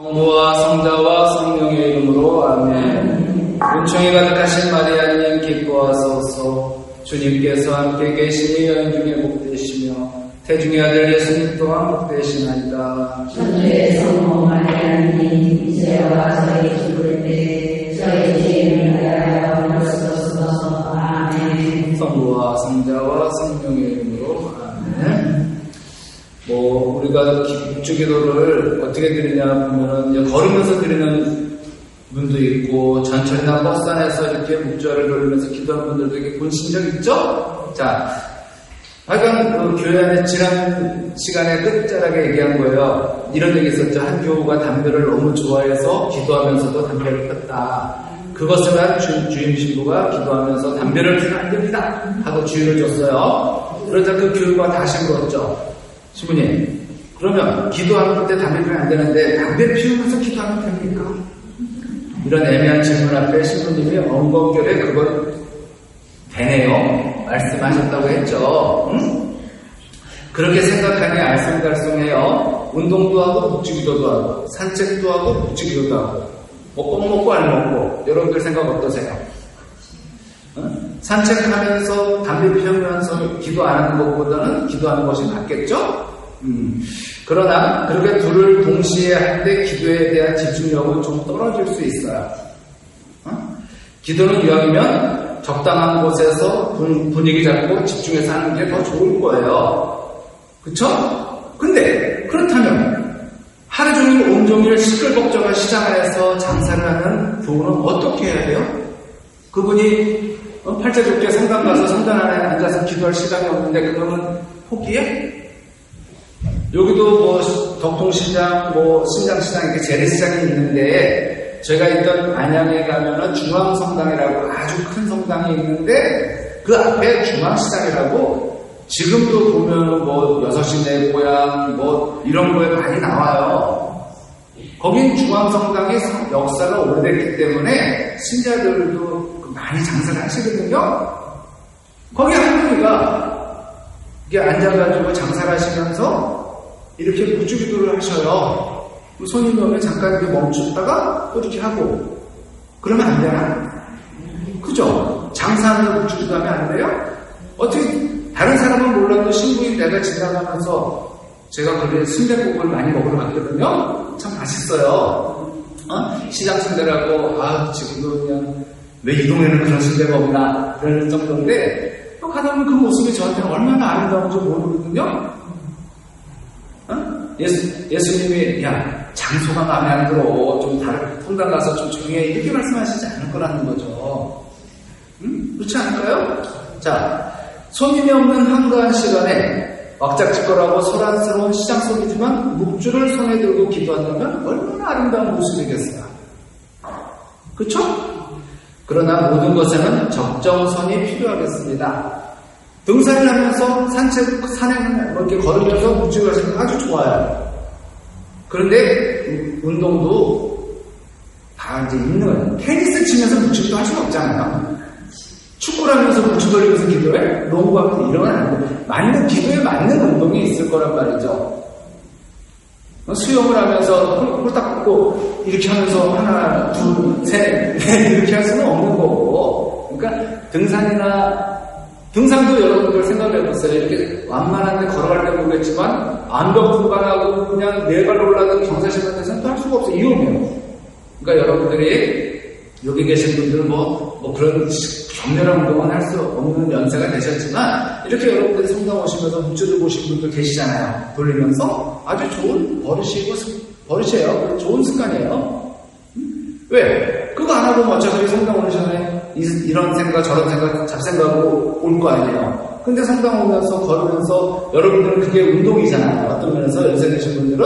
성부와 성자와 성령의 이름으로 아멘. 은총이 가득하신 마리아님 기뻐하소서. 주님께서 함께 계시니 여인 중에 복되시며 태중의 아들 예수님 또한 복되시나이다. 천주의 성모 마리아님 이제와 저희 죽을 때 저희 죄를 위하여 빌어주옵소서. 아멘. 성부와 성자와 성령의 이름으로 아멘. 우리가 묵주기도를 어떻게 드리냐 보면은 이제 걸으면서 드리는 분도 있고 전철이나 버스 안에서 이렇게 묵주를 돌리면서 기도하는 분들도 이렇게 보신 적 있죠? 자, 하여간 그 교회 안에 지난 시간에 끝자락에 얘기한 거예요. 이런 얘기 있었죠. 한 교우가 담배를 너무 좋아해서 기도하면서도 담배를 폈다. 그것을 한 주임 신부가 기도하면서 담배를 피우면 안 됩니다 하고 주의를 줬어요. 그러자 그 교우가 다시 물었죠. 신부님, 그러면 기도하는 때 담배 피우면 안 되는데 담배 피우면서 기도하면 됩니까? 이런 애매한 질문 앞에 신부님이 엉겁결에 그건 되네요 말씀하셨다고 했죠. 응? 그렇게 생각하니 알쏭달쏭해요. 운동도 하고 묵주기도도 하고 산책도 하고 묵주기도도 하고 꼭 먹고 안 먹고 여러분들 생각 어떠세요? 응? 산책하면서 담배 피우면서 기도 안 하는 것보다는 기도하는 것이 낫겠죠? 그러나 그렇게 둘을 동시에 할 때 기도에 대한 집중력은 좀 떨어질 수 있어요. 기도는 이왕이면 적당한 곳에서 분위기 잡고 집중해서 하는 게 더 좋을 거예요. 그쵸? 근데 그렇다면 하루 종일 온종일 시끌벅적한 시장 안에서 장사를 하는 부부는 어떻게 해야 돼요? 그분이 팔자 좁게 성당 가서 성당 안에 앉아서 기도할 시간이 없는데 그거는 포기해? 여기도 덕통시장, 신장시장, 이렇게 재래시장이 있는데, 제가 있던 안양에 가면은 중앙성당이라고 아주 큰 성당이 있는데, 그 앞에 중앙시장이라고, 지금도 보면 6시 내 고향, 이런 거에 많이 나와요. 거긴 중앙성당의 역사가 오래됐기 때문에, 신자들도 많이 장사를 하시거든요? 거기 할머니가, 이게 앉아가지고 장사를 하시면서, 이렇게 묵주기도를 하셔요. 손님이 오면 잠깐 이렇게 멈췄다가 또 이렇게 하고. 그러면 안 되나? 그죠? 장사하면서 묵주기도 하면 안 돼요? 어떻게, 다른 사람은 몰라도 신부인 내가 지나가면서 제가 거기에 순댓국을 많이 먹으러 갔거든요? 참 맛있어요. 시장 순대라고, 지금도 그냥, 왜 이 동네는 그런 순대가 없나? 그럴 정도인데, 또 가다 보면 그 모습이 저한테는 얼마나 아름다운지 모르거든요? 예수님이 장소가 마음에 안 들어 좀 다른 성당 가서 좀 조용히 해 이렇게 말씀하시지 않을 거라는 거죠. 그렇지 않을까요? 자, 손님이 없는 한가한 시간에 왁작지껄하고 소란스러운 시장 속이지만 묵주를 손에 들고 기도한다면 얼마나 아름다운 모습이겠어요. 그렇죠? 그러나 모든 것에는 적정선이 필요하겠습니다. 등산을 하면서 산행, 이렇게 걸으면서 묵주를 하시는 거 아주 좋아요. 그런데, 운동도 다 이제 있는, 테니스 치면서 묵주기도 할 수는 없잖아요. 축구를 하면서 묵주 돌리면서 기도해? 농구하면서 이런 건 아니고, 기도에 맞는 운동이 있을 거란 말이죠. 수영을 하면서 홀딱 걷고, 이렇게 하면서 하나, 둘, 셋, 넷, 이렇게 할 수는 없는 거고. 그러니까, 등산도 여러분들 생각해보세요. 이렇게 완만한데 걸어갈 때 모르겠지만 암벽분간하고 그냥 네 발로 올라가는 경사실 같은 데서는 또 할 수가 없어요. 위험해요. 그러니까 여러분들이 여기 계신 분들은 그런 격렬한 운동은 할 수 없는 연세가 되셨지만 이렇게 여러분들이 성당 오시면서 묵주를 보신 분들 계시잖아요. 돌리면서 아주 좋은 버릇이에요. 좋은 습관이에요. 왜? 그거 안 하고 어차피 성당 오기 전에 이런 생각 저런 생각 잡생각으로 올 거 아니에요. 근데 성당 오면서 걸으면서 여러분들은 그게 운동이잖아요. 어떤 면에서 연세 드신 분들은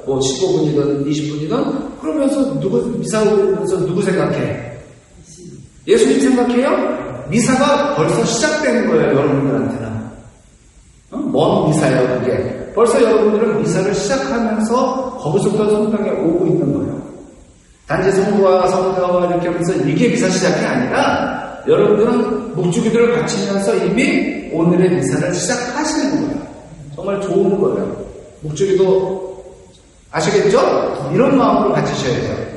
15분이든 20분이든 그러면서 미사 오면서 누구 생각해? 예수님 생각해요? 미사가 벌써 시작되는 거예요. 여러분들한테는. 먼 미사예요. 그게. 벌써 여러분들은 미사를 시작하면서 거기서부터 성당에 오고 있는 거예요. 단지 성부와 성자와 이렇게 하면서 이게 미사 시작이 아니라 여러분들은 묵주기도를 갖추면서 이미 오늘의 미사를 시작하시는 거예요. 정말 좋은 거예요. 묵주기도 아시겠죠? 이런 마음으로 가지셔야죠.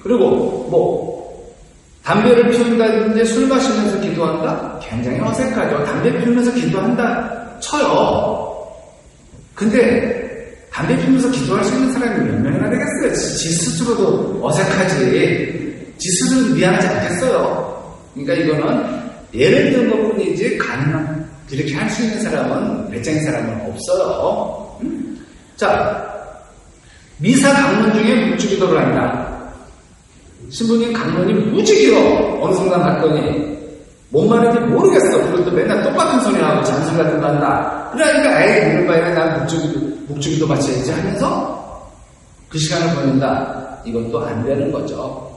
그리고 담배를 피운다든지 술 마시면서 기도한다? 굉장히 어색하죠. 담배 피우면서 기도한다 쳐요. 근데 담배 피우면서 기도할 수 있는 사람이 몇 명이나 되겠어요? 지 스스로도 어색하지. 지 스스로도 미안하지 않겠어요? 그러니까 이거는 예를 든 것뿐이지 가능한 이렇게 할 수 있는 사람은 배짱인 사람은 없어요. 자, 미사 강론 중에 묵주기도를 한다. 신부님 강론이 무지 길어. 어느 순간 갔더니 뭔 말인지 모르겠어. 그리고 또 맨날 똑같은 소리 하고 잔소리 같은 거 한다. 그러니까 아예 이럴 바에는 난 묵주기도 바쳐야지 하면서 그 시간을 보낸다. 이것도 안 되는 거죠.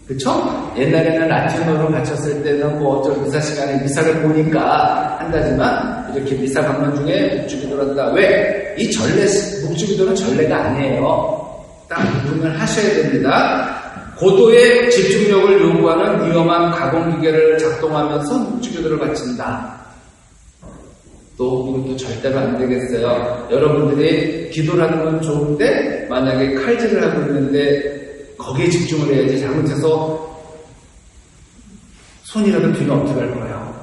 그쵸? 옛날에는 라틴어로 바쳤을 때는 어쩔 미사 시간에 미사를 보니까 한다지만 이렇게 미사 강론 중에 묵주기도를 한다. 왜? 이 묵주기도는 전례가 아니에요. 딱 구분을 하셔야 됩니다. 고도의 집중력을 요구하는 위험한 가공기계를 작동하면서 묵주기도를 바친다. 또 이것도 절대로 안 되겠어요. 여러분들이 기도라는 건 좋은데 만약에 칼질을 하고 있는데 거기에 집중을 해야지 잘못해서 손이라도 뒤면 어떻게 할 거예요?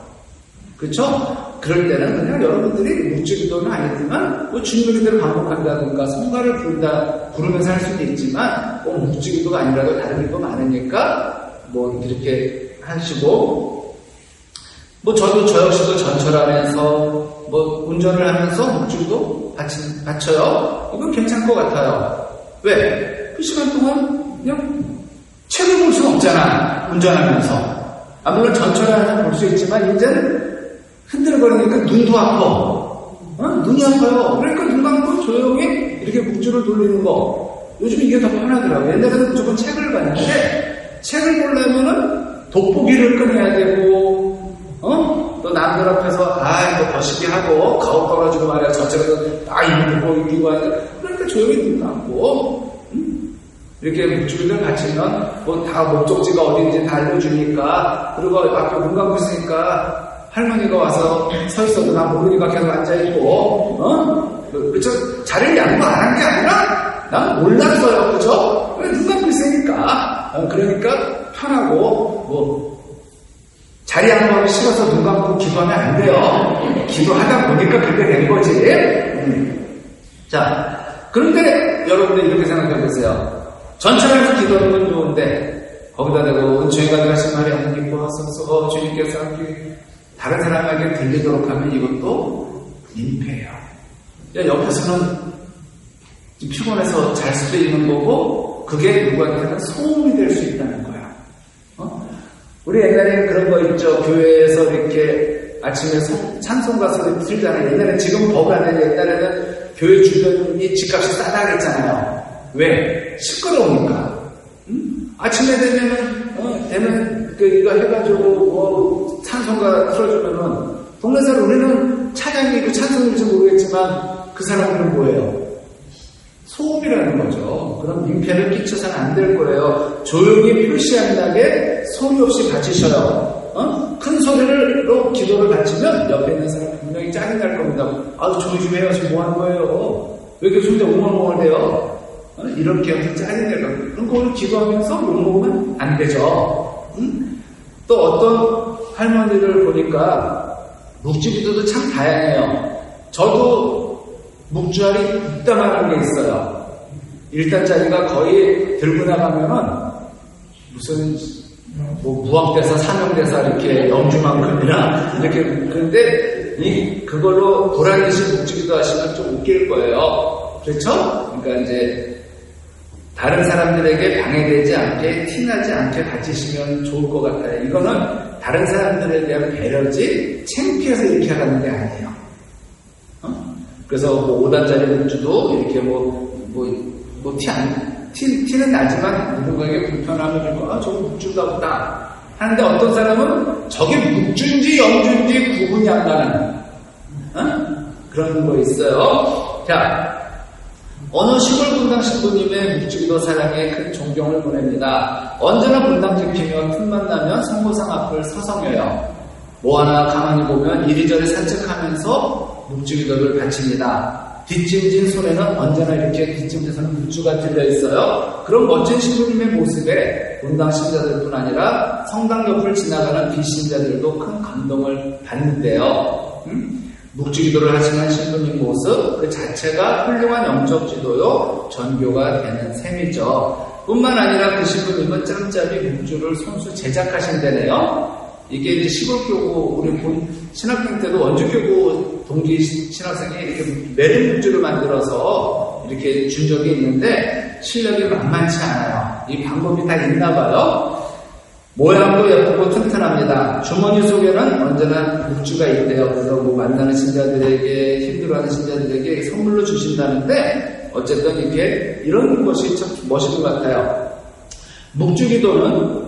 그렇죠? 그럴 때는 그냥 여러분들이 묵주기도는 아니지만 주님의 기도를 반복한다든가 성가를 부르면서 할 수도 있지만 묵주기도가 아니라도 다른 기도 많으니까 이렇게 하시고 저도 저 역시도 전철하면서 운전을 하면서 묵주기도 바쳐요. 이건 괜찮을 것 같아요. 왜? 그 시간 동안 그냥 책을 볼 수는 없잖아. 운전하면서. 물론 전철하면 볼 수 있지만 이제는 흔들거리니까 눈도 아파. 눈이 아파요. 그러니까 눈 감고 조용히 이렇게 묵주를 돌리는 거. 요즘 이게 더 편하더라고요. 옛날에는 무조건 책을 봤는데 책을 보려면은 돋보기를 꺼내야 되고 또 남들 앞에서 이거 거시기 하고 가오 떨어지고 말이야. 저쪽에서 이거 보고 이기고 하니까 그러니까 조용히 눈 감고 이렇게 묵주기를 바치면 다 목적지가 어딘지 다 알려주니까 그리고 앞에 눈 감고 있으니까 할머니가 와서 서 있어도 난 모르니까 계속 앉아있고 그쵸? 자리를 양보 안 한 게 아니라 난 몰랐어요. 그죠? 눈 감고 있으니까 그러니까 편하고 자리 양보하기 싫어서 눈 감고 기도하면 안 돼요. 기도하다 보니까 그렇게 된 거지. 자, 그런데 여러분들 이렇게 생각해 보세요. 전철에서 기도하는 건 좋은데 거기다 대고 은총이가 하신 말이 하나님 보았소서 주님께서 다른 사람에게 들리도록 하면 이것도 민폐예요. 옆에서는 피곤해서 잘 수도 있는 거고 그게 누구한테는 소음이 될 수 있다는 거야. 우리 옛날에는 그런 거 있죠. 교회에서 이렇게 아침에 찬송가 소리 틀잖아요. 옛날에 지금 법 안 되는데 옛날에는 교회 주변이 집값이 싸다 그랬잖아요. 왜? 시끄러우니까. 아침에 되면 이거 해가지고 찬송가 틀어주면은 동네 사람 우리는 찬양이고 찬송인지 모르겠지만 그 사람들은 뭐예요? 소음이라는 거죠. 그럼 민폐를 끼쳐서는 안 될 거예요. 조용히 표시 안 나게 소리 없이 바치셔요. 큰 소리로 기도를 바치면 옆에 있는 사람 분명히 짜증 날 겁니다. 조용히 좀 해요. 지금 뭐 하는 거예요? 왜 이렇게 손대 웅얼웅얼 돼요? 이렇게 하면서 짜증 날 겁니다. 그런 거를 기도하면서 욕먹으면 안 되죠. 또 어떤 할머니를 보니까 묵주기도도 참 다양해요. 저도 묵주알이 이따만한 게 있어요. 1단짜리가 거의 들고 나가면은 무슨 무학대사, 사명대사 이렇게 영주만큼이나 이렇게 그런데 그걸로 보란듯이 묵주기도 하시면 좀 웃길 거예요. 그렇죠? 그러니까 이제 다른 사람들에게 방해되지 않게 티나지 않게 바치시면 좋을 것 같아요. 이거는 다른 사람들에 대한 배려지 창피해서 이렇게 하라는 게 아니에요. 그래서 5단짜리 묵주도 이렇게 티는 나지만 누군가에게 불편함을 주고 저거 묵주인가 보다 하는데 어떤 사람은 저게 묵주인지 영주인지 구분이 안 가는 그런 거 있어요. 자, 어느 시골 분당 신부님의 묵주기도 사랑에 큰 존경을 보냅니다. 언제나 분당 지키며 틈만 나면 성모상 앞을 서성여요. 뭐 하나 가만히 보면 이리저리 산책하면서 묵주기도를 바칩니다. 뒷짐진 손에는 언제나 이렇게 뒷짐진 손에 묵주가 들려있어요. 그런 멋진 신부님의 모습에 본당 신자들뿐 아니라 성당 옆을 지나가는 비신자들도 큰 감동을 받는데요. 묵주기도를 하시는 신부님 모습 그 자체가 훌륭한 영적 지도요 전교가 되는 셈이죠. 뿐만 아니라 그 신부님은 짬짬이 묵주를 손수 제작하신다네요. 이게 이제 시골교구 우리 본 신학생 때도 원주교구 동기 신학생이 이렇게 매듭 묵주를 만들어서 이렇게 준 적이 있는데 실력이 만만치 않아요. 이 방법이 다 있나 봐요. 모양도 예쁘고 튼튼합니다. 주머니 속에는 언제나 묵주가 있대요. 그래서 뭐 만나는 신자들에게 힘들어하는 신자들에게 선물로 주신다는데 어쨌든 이렇게 이런 것이 참 멋있는 것 같아요. 묵주기도는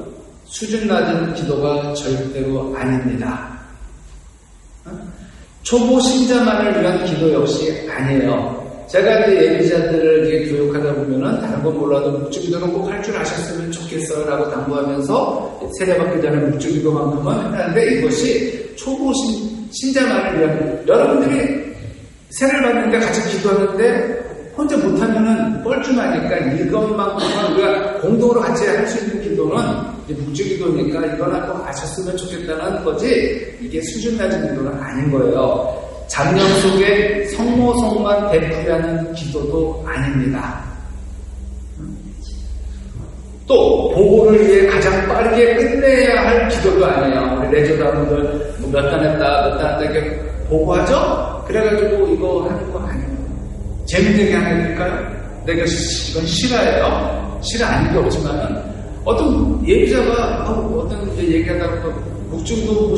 수준 낮은 기도가 절대로 아닙니다. 초보 신자만을 위한 기도 역시 아니에요. 제가 이제 예비자들을 이렇게 교육하다 보면은 다른 건 몰라도 묵주기도는 꼭 할 줄 아셨으면 좋겠어요 라고 당부하면서 세례받기 전에 묵주기도만큼은 했는데 이것이 초보 신자만을 위한 여러분들이 세례를 받는데 같이 기도하는데 혼자 못하면은 뻘쭘하니까 이것만큼은 우리가 공동으로 같이 할 수 있는 기도는 이제 묵주기도니까 이거나 꼭 아셨으면 좋겠다는 거지 이게 수준 낮은 기도는 아닌 거예요. 잡념 속에 성모성만 베풀려는 기도도 아닙니다. 또 보고를 위해 가장 빠르게 끝내야 할 기도도 아니에요. 우리 레저다분들 몇 단 했다 이렇게 보고하죠? 그래가지고 이거 하는 거 아니에요. 재밌게 하니까요. 내가 이건 실화예요. 실화 아닌 게 없지만은 어떤 예비자가 어떤 이제 얘기하다가 묵중도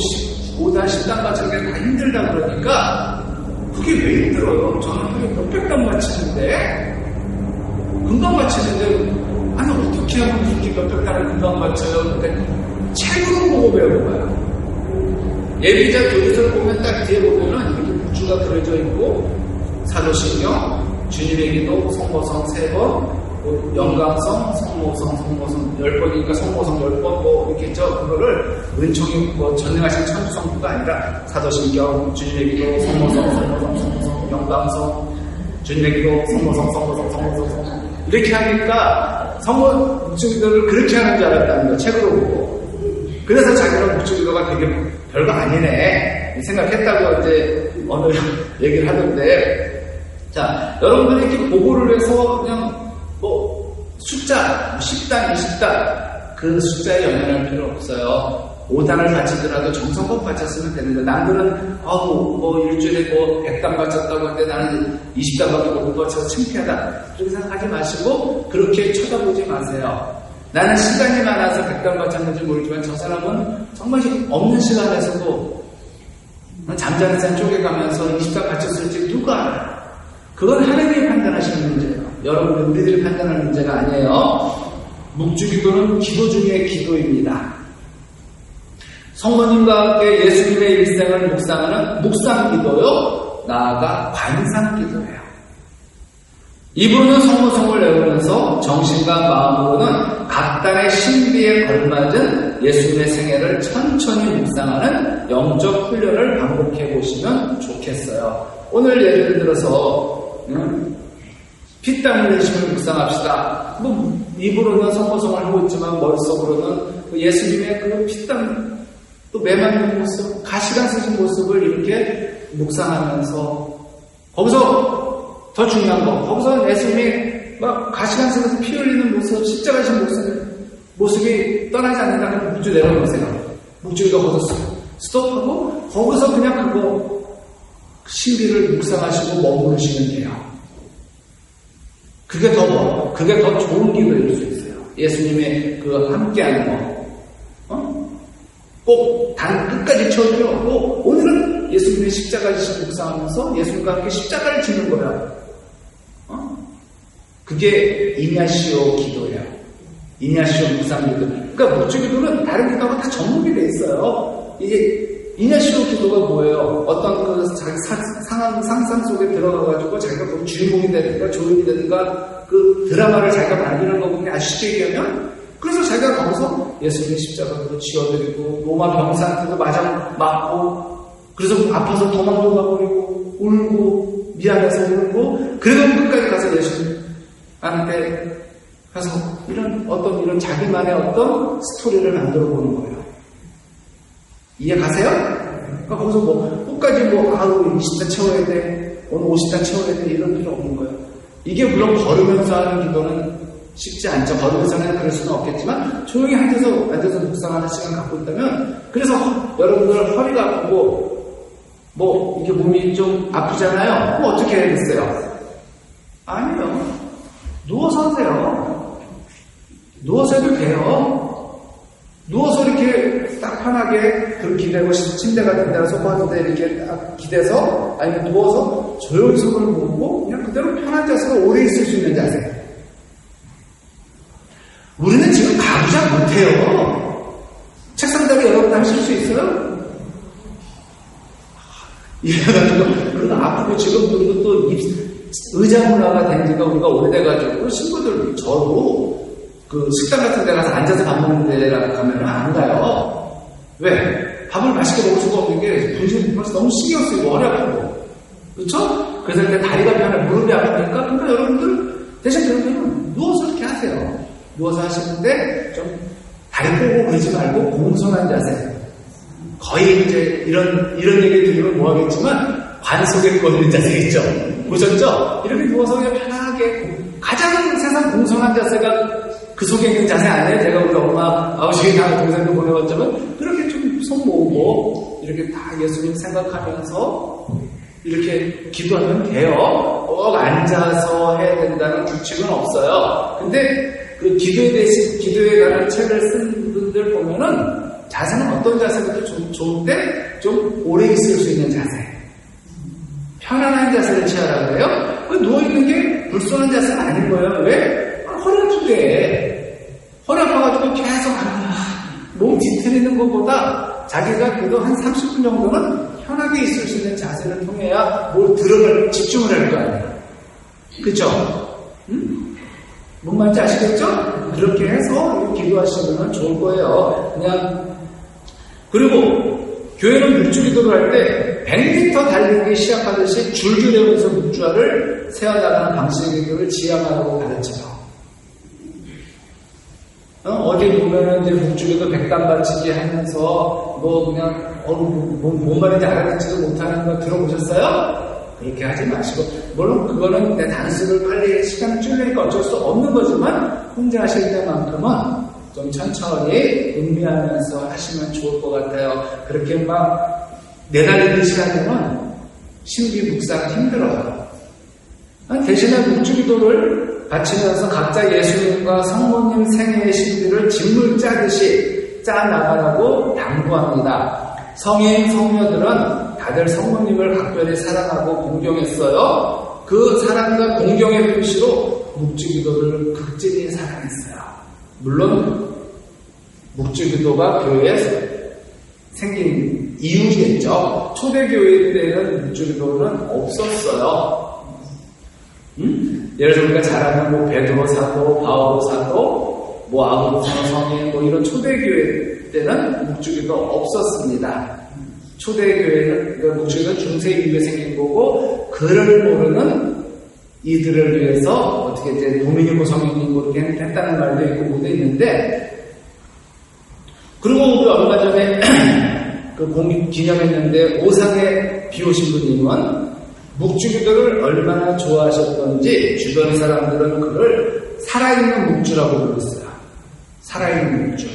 5단 10단 맞추는 게 다 힘들다 그러니까 그게 왜 힘들어요? 저는 그게 몇백 단 맞추는데 금방 맞추는데 아니 어떻게 하면 이렇게 몇백 단을 금방 맞춰요? 근데 책으로 보고 배우는 거야. 예비자 교리서를 보면 딱 뒤에 보면은 이렇게 묵주가 그려져 있고 사도신경, 주님의 기도, 성모성 3번, 영광성, 성모성 10번이니까 성모성 10번 뭐 이렇게 있죠. 그거를 은총이 뭐 전능하신 천주성부가 아니라 사도신경, 주님의 기도, 성모성, 영광성, 주님의 기도, 성모성 이렇게 하니까 묵주기도를 그렇게 하는 줄 알았다는 거예요. 책으로 보고. 그래서 자기는 묵주기도가 되게 별거 아니네 생각했다고 이제 오늘 얘기를 하던데 자, 여러분들이 이렇게 보고를 해서 그냥 뭐 숫자 10단, 20단 그 숫자에 연연할 필요 없어요. 5단을 바치더라도 정성껏 바쳤으면 되는데 남들은 뭐 일주일에 100단 바쳤다고 하는데 나는 20단밖에 못 바쳐서 창피하다. 그렇게 생각하지 마시고 그렇게 쳐다보지 마세요. 나는 시간이 많아서 100단 바쳤는지 모르지만 저 사람은 정말 없는 시간에서도 잠자는 산 쪼개가면서 20단 바쳤을지 누가 알아요. 그건 하나님이 판단하시는 문제예요. 여러분, 우리들이 판단할 문제가 아니에요. 묵주기도는 기도 중의 기도입니다. 성모님과 함께 예수님의 일생을 묵상하는 묵상기도요. 나아가 관상기도예요. 입으로는 성모성을 외우면서 정신과 마음으로는 각단의 신비에 걸맞은 예수님의 생애를 천천히 묵상하는 영적 훈련을 반복해 보시면 좋겠어요. 오늘 예를 들어서 피땀 흘리심을 묵상합시다. 입으로는 성모성을 하고 있지만 머릿속으로는 예수님의 그 피땀 또 매맞는 모습, 가시관 쓰신 모습을 이렇게 묵상하면서 거기서 더 중요한 거, 거기서 예수님이 막 가시관 쓰면서 피 흘리는 모습, 십자가 진 모습이 떠나지 않는다. 그럼 묵주 내려놓으세요. 묵주기도 거기서 스톱하고 거기서 그냥 그거 신비를 묵상하시고 머무르시면 돼요. 그게 더 좋은 기도일 수 있어요. 예수님의 그 함께하는 거. 꼭 단 끝까지 채울 필요 없고 오늘은 예수님의 십자가 지신 묵상하면서 예수님과 함께 십자가를 지는 거야. 그게 이냐시오 기도예요. 이냐시오 묵상 기도. 그러니까 묵주기도는 다른 기도하고 다 접목이 돼 있어요. 이게 이냐시오 기도가 뭐예요? 어떤 그 자기 상상 속에 들어가가지고 자기가 그 주인공이 되든가 조연이 되든가 그 드라마를 자기가 만드는 거 보면 아주 쉽게 얘기하면 그래서 자기가 거기서 예수님의 십자가도 지어드리고 로마 병사한테도 맞고 그래서 아파서 도망도 가버리고 울고 일하면서 울고, 그래도 끝까지 가서 예수님한테 가서 이런 자기만의 어떤 스토리를 만들어 보는 거예요. 이해 가세요? 그러니까 거기서 끝까지 하루 20단 채워야 돼, 오늘 50단 채워야 돼, 이런 필요 없는 거예요. 이게 물론 걸으면서 하는 기도는 쉽지 않죠. 걸으면서는 그럴 수는 없겠지만, 조용히 앉아서 묵상하는 시간 갖고 있다면, 그래서 여러분들 허리가 아프고, 이게 몸이 좀 아프잖아요? 그럼 어떻게 해야겠어요? 아니요. 누워서 하세요. 누워서 해도 돼요. 누워서 이렇게 딱 편하게 기대고 침대 같은 데나 소파 같은 데 이렇게 딱 기대서, 아니면 누워서 조용히 손을 모으고 그냥 그대로 편한 자세로 오래 있을 수 있는 자세. 우리는 지금 가부장 못해요. 책상다리 여러분들 하실 수 있어요? 이래가지고, 그리고 아프고 지금 그리고 또 의자 문화가 된 지가 우리가 오래돼가지고, 친구들, 저도 식당 같은 데 가서 앉아서 밥 먹는 데 가면 안 가요. 왜? 밥을 맛있게 먹을 수가 없는 게 분신 벌써 너무 신경 쓰이고 허리 아프고. 그렇죠? 그래서 이렇게 다리가 편해, 무릎이 아프니까, 그러니까 여러분들 대신 그러면 누워서 이렇게 하세요. 누워서 하시는데 좀 다리 꼬고 그러지 말고 공손한 자세. 거의 이제 이런 얘기 드리면 뭐하겠지만 관속에 걸린 자세 있죠. 보셨죠? 이렇게 누워서 그냥 편하게 가장 세상 공손한 자세가 그 속에 있는 자세 아니에요? 제가 우리 엄마, 아버지, 동생도 보내봤지만 그렇게 좀 손 모으고 이렇게 다 예수님 생각하면서 이렇게 기도하면 돼요. 꼭 앉아서 해야 된다는 규칙은 없어요. 근데 그 기도에 관한 책을 쓴 분들 보면은 자세는 어떤 자세가 좀 좋은데 좀 오래 있을 수 있는 자세. 편안한 자세를 취하라고 그래요. 누워있는 게 불순한 자세는 아닌 거예요. 왜? 허리가 아픈데. 허리 아파가지고 계속 몸 뒤틀리는 것보다 자기가 그래도 한 30분 정도는 편하게 있을 수 있는 자세를 통해야 뭘 집중을 할 거 아니에요. 그쵸? 뭔 말인지 아시겠죠? 그렇게 해서 기도하시면 좋을 거예요. 그리고 교회는 묵주기도를 할 때 100m 달리기 시작하듯이 줄줄이면서 묵주화를 세워나가는 방식의 기도를 지향하라고 가르쳐요. 어디 보면은 이제 묵주기도 백단 받치기 하면서 뭔 말인지 알아듣지도 못하는 거 들어보셨어요? 그렇게 하지 마시고, 물론 그거는 내 단수를 빨리 시간을 줄이니까 어쩔 수 없는 거지만 혼자 하실 때만큼은 좀 천천히 음미하면서 하시면 좋을 것 같아요. 그렇게 내달리는 시간이면 신비 묵상 힘들어요. 대신에 묵주기도를 바치면서 각자 예수님과 성모님 생애의 신비를 진물 짜듯이 짜나가라고 당부합니다. 성인, 성녀들은 다들 성모님을 각별히 사랑하고 공경했어요. 그 사랑과 공경의 표시로 묵주기도를 극진히 사랑했어요. 물론 묵주기도가 교회에 생긴 이유겠죠. 초대교회 때는 묵주기도는 없었어요. 예를 들어 우리가 잘 아는 베드로 사도, 바오로 사도, 아그노스 성인 이런 초대교회 때는 묵주기도 없었습니다. 초대교회는 묵주기도 중세 이후에 생긴 거고, 그를 모르는 이들을 위해서 어떻게 이제 도미니코 성인이 이렇게 했다는 말도 있고 모두 있는데, 그리고 우리 얼마 전에 기념했는데 오상에 비 오신 분님은 묵주기도를 얼마나 좋아하셨던지 주변 사람들은 그를 살아있는 묵주라고 불렀어요. 살아있는 묵주.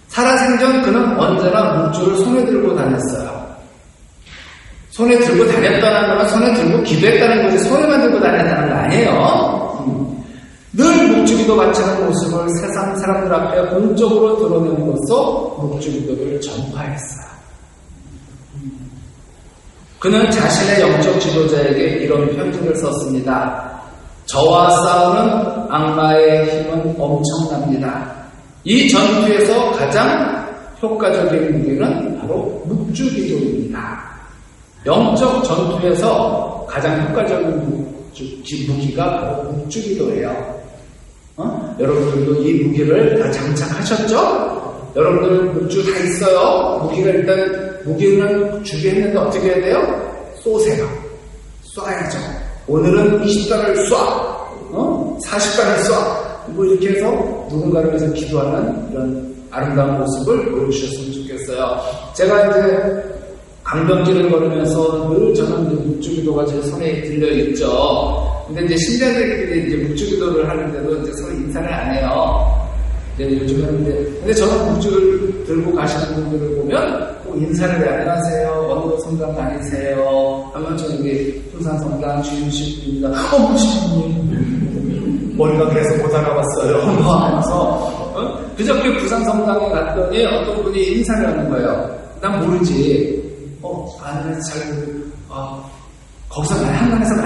살아생전 그는 언제나 묵주를 손에 들고 다녔어요. 손에 들고 다녔다는 건 손에 들고 기도했다는 거지 손에만 들고 다녔다는 거 아니에요. 늘 묵주기도 바치는 모습을 세상 사람들 앞에 공적으로 드러내면서 묵주기도를 전파했어요. 그는 자신의 영적 지도자에게 이런 편지를 썼습니다. 저와 싸우는 악마의 힘은 엄청납니다. 이 전투에서 가장 효과적인 무기는 바로 묵주기도입니다. 영적 전투에서 가장 효과적인 무기가 바로 묵주기도예요. 여러분들도 이 무기를 다 장착하셨죠? 여러분들 묵주 다 있어요. 무기는 주게 했는데 어떻게 해야 돼요? 쏘세요. 쏴야죠. 오늘은 20달을 쏴, 40달을 쏴. 뭐 이렇게 해서 누군가를 위해서 기도하는 이런 아름다운 모습을 보여주셨으면 좋겠어요. 제가 이제 강변길을 걸으면서 늘 저는 묵주기도가 제 손에 들려있죠. 근데 이제 신자들끼리 이제 묵주기도를 하는데도 이제 서로 인사를 안 해요. 요즘 하는데, 근데 저는 묵주를 들고 가시는 분들을 보면 꼭 인사를 해. 안녕하세요. 어느 성당 다니세요? 하면 저는 이게 풍산성당 주임식입니다. 무식님. 머리가 계속 못 알아봤어요. 하면서, 그저께 부산성당에 갔더니 어떤 분이 인사를 하는 거예요. 난 모르지. 거기서 한강에서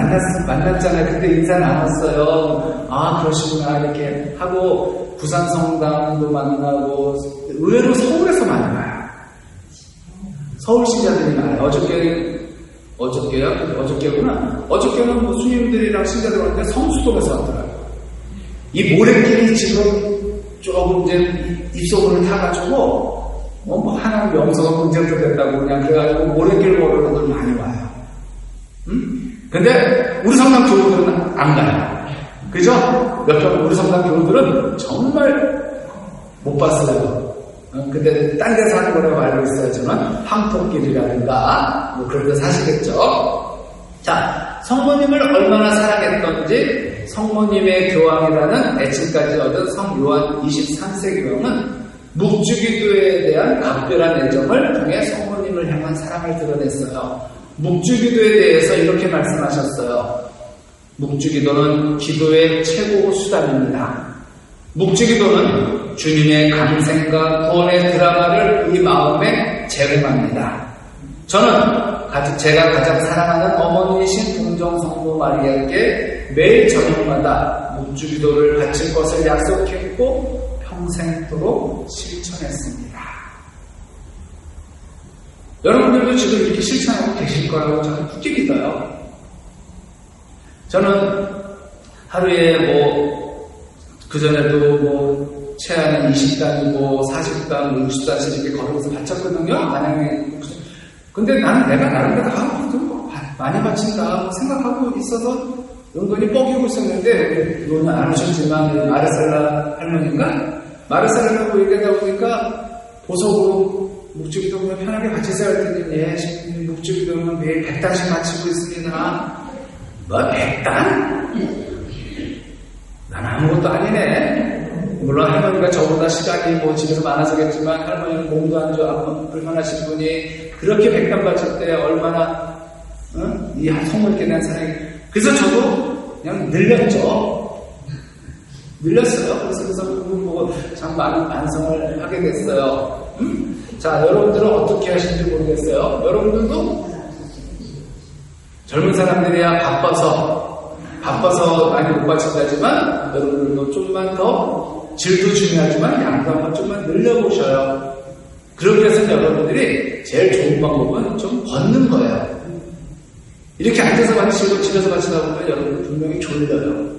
만났잖아요. 그때 인사 나눴어요. 그러시구나. 이렇게 하고, 부산성당도 만나고, 의외로 서울에서 만나요. 서울 신자들이 많아요. 어저께구나. 어저께는 뭐 스님들이랑 신자들 왔는데 성수동에서 왔더라고요. 이 모래길이 지금 조금 이제 입소문을 타가지고, 하나 명소가 문제도 됐다고 그냥 그래가지고 모래길 걸으러 들 많이 와요. 근데 우리 성당 교우들은 안 가요. 그죠? 우리 성당 교우들은 정말 못 봤어요. 근데 딴 데서 하는 거라고 알고 있어요. 저는 황토길이라든가 뭐 그런 데 사시겠죠. 자, 성모님을 얼마나 사랑했던지 성모님의 교황이라는 애칭까지 얻은 성 요한 23세 교황은 묵주기도에 대한 각별한 애정을 통해 성모님을 향한 사랑을 드러냈어요. 묵주기도에 대해서 이렇게 말씀하셨어요. 묵주기도는 기도의 최고 수단입니다. 묵주기도는 주님의 감생과 구원의 드라마를 이 마음에 제공합니다. 저는 제가 가장 사랑하는 어머니이신 동정성모 마리아께 매일 저녁마다 묵주기도를 바칠 것을 약속했고 평생토록 실천했습니다. 여러분들도 지금 이렇게 실천하고 계실 거라고 저는 굳게 믿어요. 저는 하루에 그전에도 최하는 20단이고 40단, 60단씩 이렇게 걸으면서 바쳤거든요. 만약에. 근데 나는 내가 나름대로 많이 바친다 생각하고 있어서 은근히 뻐기고 있었는데, 이거는 안 오셨지만, 마르셀라 할머니인가? 마르셀라라고 얘기하다 보니까 보석으로 묵주기도 그냥 편하게 바치세요 할 때는 묵주기도는 매일 100단씩 바치고 있습니다. 뭐 100단? 난 아무것도 아니네. 물론 할머니가 저보다 시간이 집에서 많아서겠지만 할머니는 몸도 안 좋아 불편하신 분이 그렇게 100단 바칠 때 얼마나 이 성모님께 대한 사랑이. 그래서 저도 그냥 늘렸죠. 그래서 그분 보고 참 많은 반성을 하게 됐어요. 자, 여러분들은 어떻게 하시는지 모르겠어요. 여러분들도 젊은 사람들이야 바빠서 많이 못 바친다지만 여러분들도 좀만 더 질도 중요하지만 양도 한번 좀만 늘려보셔요. 그러기 위해서는 여러분들이 제일 좋은 방법은 좀 걷는 거예요. 이렇게 앉아서 바치고 집에서 바치다 보면 여러분들 분명히 졸려요.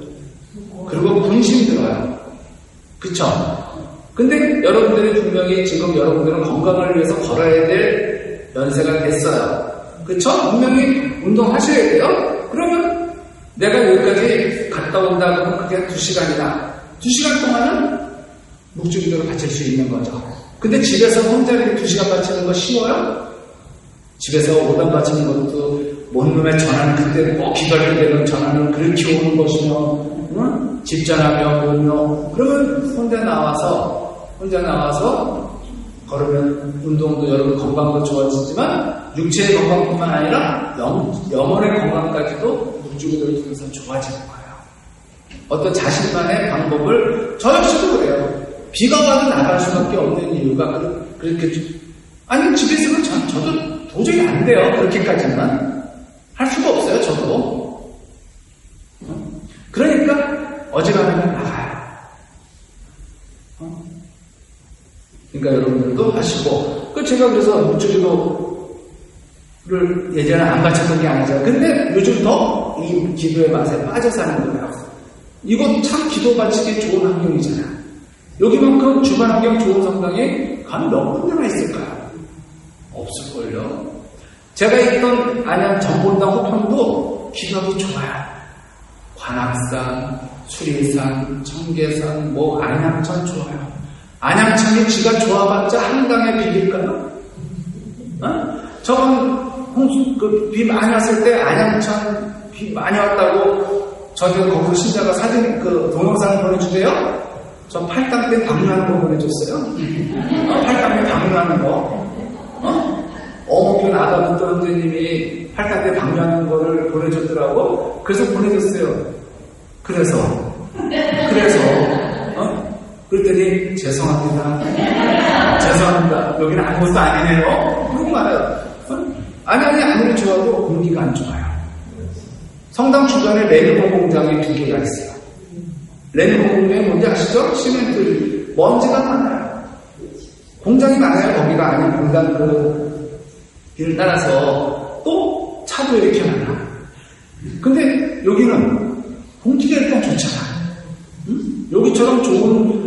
그리고 분심 들어요. 그쵸? 근데 여러분들이 분명히 지금 여러분들은 건강을 위해서 걸어야 될 연세가 됐어요. 그쵸? 분명히 운동하셔야 돼요? 그러면 내가 여기까지 갔다 온다 그러면 그게 2시간이다. 2시간 동안은 묵주기도를 바칠 수 있는 거죠. 근데 집에서 혼자 이렇게 2시간 바치는 거 쉬워요? 집에서 5단 바치는 것도 몸에 전환, 그때 기다릴 때는 전환을 그렇게 오는 것이며, 집전하며 오며, 그러면 혼자 나와서 걸으면 운동도 여러분 건강도 좋아지지만 육체의 건강뿐만 아니라 영혼의 건강까지도 묵주기도를 통해서 좋아지는 거예요. 어떤 자신만의 방법을 저 역시도 그래요. 비가 와도 나갈 수밖에 없는 이유가 그렇게 아니 집에 있으면 저도 도저히 안 돼요. 그렇게까지는 할 수가 없어요. 저도. 그러니까 어지간하면 나가요. 그러니까 여러분들도 하시고, 제가 그래서 묵주기도를 예전에 안 바쳤던 게 아니죠. 근데 요즘 더 이 기도의 맛에 빠져 사는 거예요. 이거 참 기도 바치기 좋은 환경이잖아. 여기만큼 주간 환경 좋은 성당에 가면 몇 군데나 있을까요? 없을걸요. 제가 있던 안양 전본당 호평도 기도하기 좋아요. 관악산, 수리산, 청계산, 안양천 좋아요. 안양천이 지가 좋아봤자 한강에 비길까요? 저번 비 많이 왔을 때 안양천 비 많이 왔다고 저기 거기 신자가 사진 동영상을 보내주대요. 저 팔당 때 방문하는 거 보내줬어요. 팔당 때 방문하는 거. 어묵편 아가부터 선생님이 팔당 때 방문하는 거를 보내줬더라고. 그래서 보내줬어요. 그래서 그랬더니 죄송합니다. 여기는 아무것도 아니네요. 그러고 말아요. 아무리 좋아도 공기가 안 좋아요. 성당 주변에 레니콘 공장이 2개가 있어요. 레니콘 공장이 뭔지 아시죠? 시멘트 먼지가 많아요. 공장이 많아요. 거기가 아닌 공장 길을 따라서 또 차도 이렇게 많아. 근데 여기는 공기가 일단 좋잖아. 여기처럼 좋은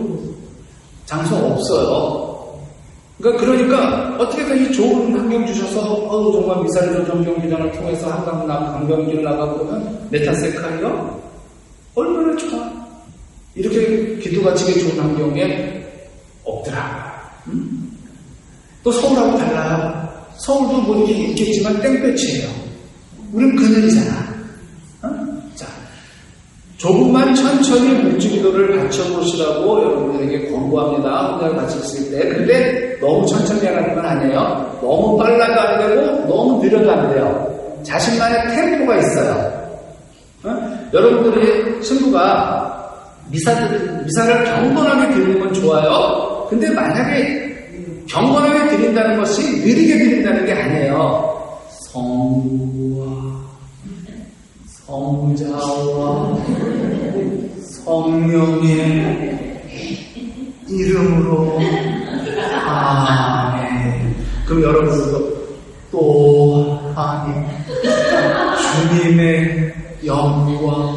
장소 없어요. 그러니까 어떻게든 이 좋은 환경 주셔서 정말 미사일전 정경기장을 통해서 한강 강변길 나가고 그러면 메타세카이요? 얼마나 좋아. 이렇게 기도가 지게 좋은 환경에 없더라. 또 서울하고 달라요. 서울도 뭐 이렇게 있겠지만 땡볕이에요. 우린 그늘이잖아. 자, 조금만 천천히 묵주기도를 바쳐보시라고 여러분들에게 권고합니다. 혼자 바치실 때. 근데 너무 천천히 하는 건 아니에요. 너무 빨라도 안 되고 너무 느려도 안 돼요. 자신만의 템포가 있어요. 여러분들이 신부가 미사를 경건하게 드리는 건 좋아요. 근데 만약에 경건하게 드린다는 것이 느리게 드린다는 게 아니에요. 성부와 성자와 성령의 이름으로 아멘. 그럼 여러분들도 또한 주님의 영과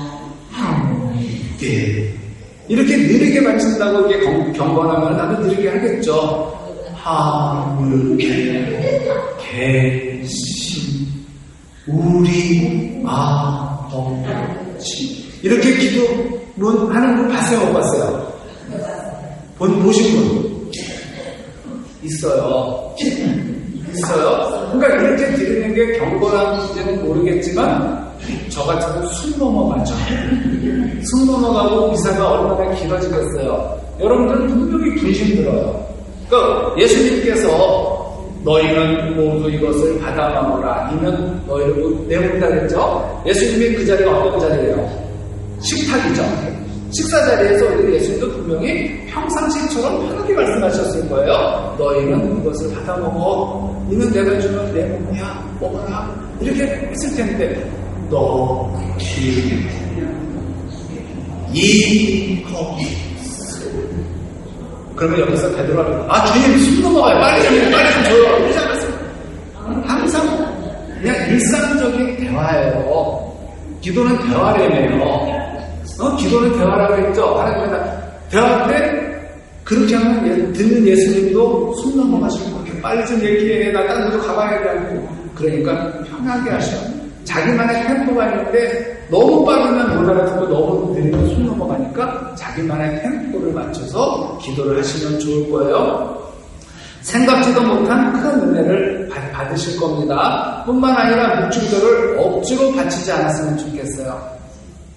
함께 이렇게 느리게 바친다고 이게 경건하면 나도 느리게 하겠죠. 하물며 계신 우리 아버지 이렇게 기도문 하는 분 봤어요? 못 봤어요? 보신 분? 있어요. 그러니까 이렇게 드리는 게 경건한지는 모르겠지만 저 같아도 숨 넘어가죠. 숨 넘어가고 미사가 얼마나 길어지겠어요. 여러분들은 분명히 분심 들어요. 그러니까 예수님께서 너희는 모두 이것을 받아 먹으라. 이면 너희를 내몬다 그랬죠. 예수님이 그 자리가 어떤 자리예요? 식탁이죠. 식사 자리에서 우리 예수님도 분명히 평상시처럼 편하게 말씀하셨을 거예요. 너희는 이것을 받아 먹어. 이는 내가 주는 내 몸이야. 먹어라. 이렇게 했을 텐데 너희 이 컵. 그러면 여기서 되돌아가면 주님 숨 넘어가요. 빨리 좀 줘요. 그러지 않았습니까? 항상 그냥 일상적인 대화예요. 기도는 대화래매요. 기도는 대화라고 했죠. 하나님과 대화할 때 그렇게 하면 듣는 예수님도 숨 넘어가시고 그렇게 빨리 좀 얘기해. 나 다른 데로 가봐야 되고. 그러니까 편하게 하셔. 자기만의 템포가 있는데 너무 빠르면 못 알아듣고 너무 느리면 숨 넘어가니까 자기만의 템포를 맞춰서 기도를 하시면 좋을 거예요. 생각지도 못한 큰 은혜를 받으실 겁니다. 뿐만 아니라 묵주기도를 억지로 바치지 않았으면 좋겠어요.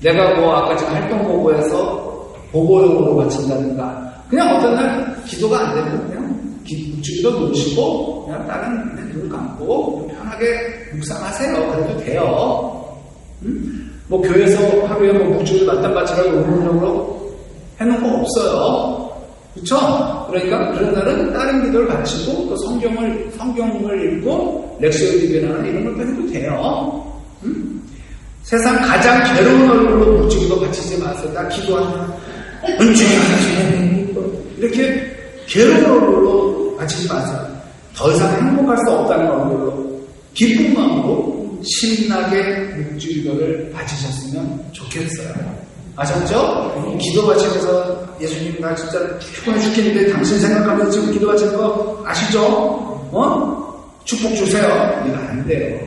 내가 아까 지금 활동보고에서 보고용으로 바친다든가 그냥 어떤 날 기도가 안 되면 그냥 묵주기도 놓으시고 그냥 다른 눈 감고 편하게 묵상하세요. 그래도 돼요. 교회에서 하루에 묵주기도 맞단 바치라고 의무적으로 해놓은 거 없어요. 그쵸? 그러니까 그런 날은 다른 기도를 바치고 또 성경을 읽고 렉시오 디비나나 이런 걸 해도 돼요. 세상 가장 괴로운 얼굴로 묵주기도 바치지 마세요. 나 기도하면 이렇게 괴로운 얼굴로 바치지 마세요. 더 이상 행복할 수 없다는 얼굴로 기쁜 마음으로 신나게 묵주기도를 바치셨으면 좋겠어요. 아셨죠? 기도 바치면서 예수님 나 진짜 피곤해 죽겠는데 당신 생각하면서 지금 기도 바치는 거 아시죠? 축복 주세요. 이거 안 돼요.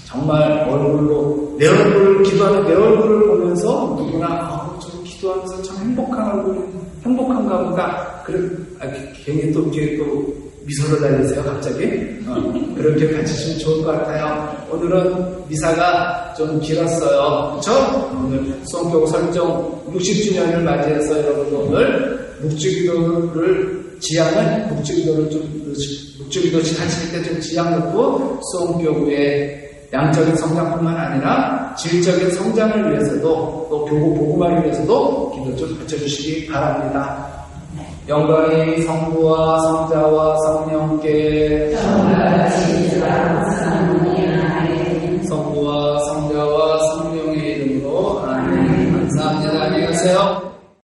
정말 얼굴로 내 얼굴을, 기도하는 내 얼굴을 보면서 누구나, 저 기도하면서 참 행복한가 보다. 괜히 또 이렇게 또 미소를 날리세요, 갑자기. 그렇게 가지시면 좋을 것 같아요. 오늘은 미사가 좀 길었어요. 그쵸? 오늘 수원교구 설정 60주년을 맞이해서 여러분 오늘 묵주기도를 지향은 묵주기도 하실 때 좀 지향 놓고 수원교구의 양적인 성장뿐만 아니라 질적인 성장을 위해서도 또 교구 복음화를 위해서도 기도 좀 바쳐주시기 바랍니다. 영광이 성부와 성자와 성령께 성부와 성자와 성령의 이름으로 아멘. 감사합니다. 안녕히 가세요.